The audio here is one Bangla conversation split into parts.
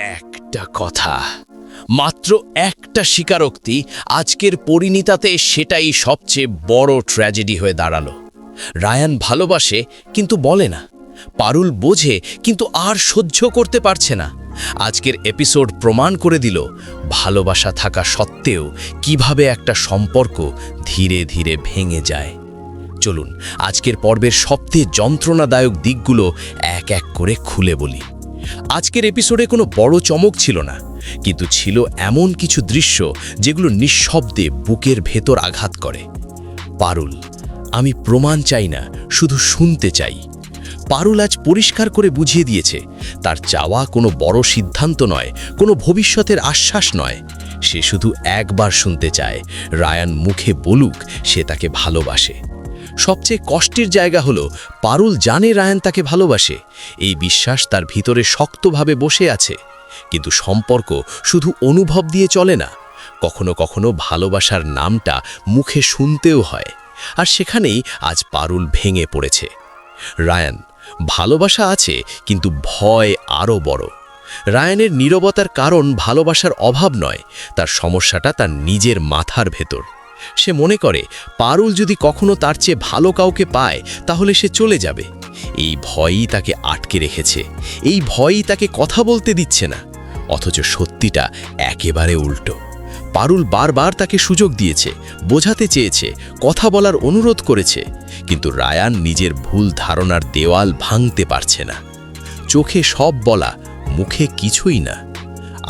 একটা কথা, মাত্র একটা স্বীকারোক্তি আজকের পরিণীতাতে সেটাই সবচেয়ে বড় ট্র্যাজেডি হয়ে দাঁড়ালো। রায়ান ভালোবাসে কিন্তু বলে না, পারুল বোঝে কিন্তু আর সহ্য করতে পারছে না। আজকের এপিসোড প্রমাণ করে দিল ভালোবাসা থাকা সত্ত্বেও কিভাবে একটা সম্পর্ক ধীরে ধীরে ভেঙে যায়। চলুন আজকের পর্বের সবচেয়ে যন্ত্রণাদায়ক দিকগুলো এক এক করে খুলে বলি। আজকের এপিসোডে কোনো বড় চমক ছিল না, কিন্তু ছিল এমন কিছু দৃশ্য যেগুলো নিঃশব্দে বুকের ভেতর আঘাত করে। পারুল, আমি প্রমাণ চাই না, শুধু শুনতে চাই। পারুল আজ পরিষ্কার করে বুঝিয়ে দিয়েছে তার চাওয়া কোনো বড় সিদ্ধান্ত নয়, কোনো ভবিষ্যতের আশ্বাস নয়। সে শুধু একবার শুনতে চায় রায়ান মুখে বলুক সে তাকে ভালোবাসে। সবচেয়ে কষ্টের জায়গা হলো পারুল জানে রায়ান তাকে ভালোবাসে, এই বিশ্বাস তার ভিতরে শক্তভাবে বসে আছে। কিন্তু সম্পর্ক শুধু অনুভব দিয়ে চলে না, কখনো কখনো ভালোবাসার নামটা মুখে শুনতেও হয়। আর সেখানেই আজ পারুল ভেঙে পড়েছে। রায়ান, ভালোবাসা আছে কিন্তু ভয় আরও বড়। রায়ানের নীরবতার কারণ ভালোবাসার অভাব নয়, তার সমস্যাটা তার নিজের মাথার ভেতর। সে মনে করে পারুল যদি কখনো তার চেয়ে ভালো কাউকে পায় তাহলে সে চলে যাবে। এই ভয়ই তাকে আটকে রেখেছে, এই ভয়ই তাকে কথা বলতে দিচ্ছে না। অথচ সত্যিটা একেবারে উল্টো। পারুল বারবার তাকে সুযোগ দিয়েছে, বোঝাতে চেয়েছে, কথা বলার অনুরোধ করেছে, কিন্তু রায়ান নিজের ভুল ধারণার দেওয়াল ভাঙতে পারছে না। চোখে সব বলা, মুখে কিছুই না।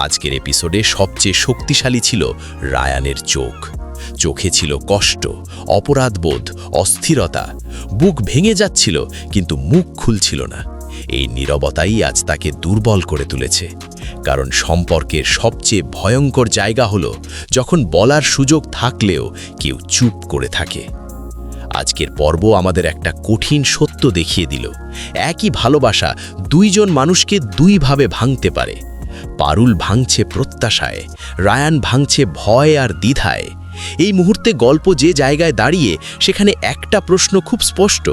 আজকের এপিসোডে সবচেয়ে শক্তিশালী ছিল রায়ানের চোখ। চোখে ছিল কষ্ট, অপরাধবোধ, অস্থিরতা। বুক ভেঙে যাচ্ছিল কিন্তু মুখ খুলছিল না। এই নীরবতাই আজ তাকে দুর্বল করে তুলেছে। কারণ সম্পর্কের সবচেয়ে ভয়ঙ্কর জায়গা হলো যখন বলার সুযোগ থাকলেও কেউ চুপ করে থাকে। আজকের পর্ব আমাদের একটা কঠিন সত্য দেখিয়ে দিল, একই ভালোবাসা দুইজন মানুষকে দুইভাবে ভাঙতে পারে। পারুল ভাঙছে প্রত্যাশায়, রায়ান ভাঙছে ভয় আর দ্বিধায়। এই মুহূর্তে গল্প যে জায়গায় দাঁড়িয়ে সেখানে একটা প্রশ্ন খুব স্পষ্ট: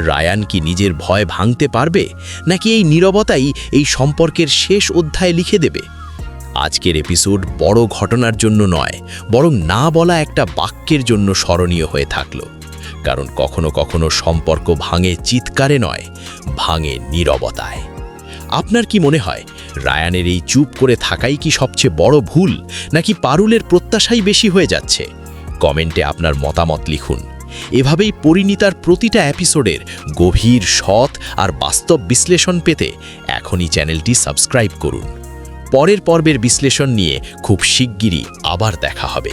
রায়ান কি নিজের ভয় ভাঙতে পারবে, নাকি এই নীরবতাই এই সম্পর্কের শেষ অধ্যায় লিখে দেবে? আজকের এপিসোড বড় ঘটনার জন্য নয়, বরং না বলা একটা বাক্যের জন্য স্মরণীয় হয়ে থাকলো। কারণ কখনো কখনো সম্পর্ক ভাঙে চিৎকারে নয়, ভাঙে নীরবতায়। আপনার কি মনে হয় রায়ানের এই চুপ করে থাকাই কি সবচেয়ে বড় ভুল, নাকি পারুলের প্রত্যাশাই বেশি হয়ে যাচ্ছে? কমেন্টে আপনার মতামত লিখুন। এভাবেই পরিণীতার প্রতিটা এপিসোডের গভীর, সৎ আর বাস্তব বিশ্লেষণ পেতে এখনই চ্যানেলটি সাবস্ক্রাইব করুন। পরের পর্বের বিশ্লেষণ নিয়ে খুব শিগগিরই আবার দেখা হবে।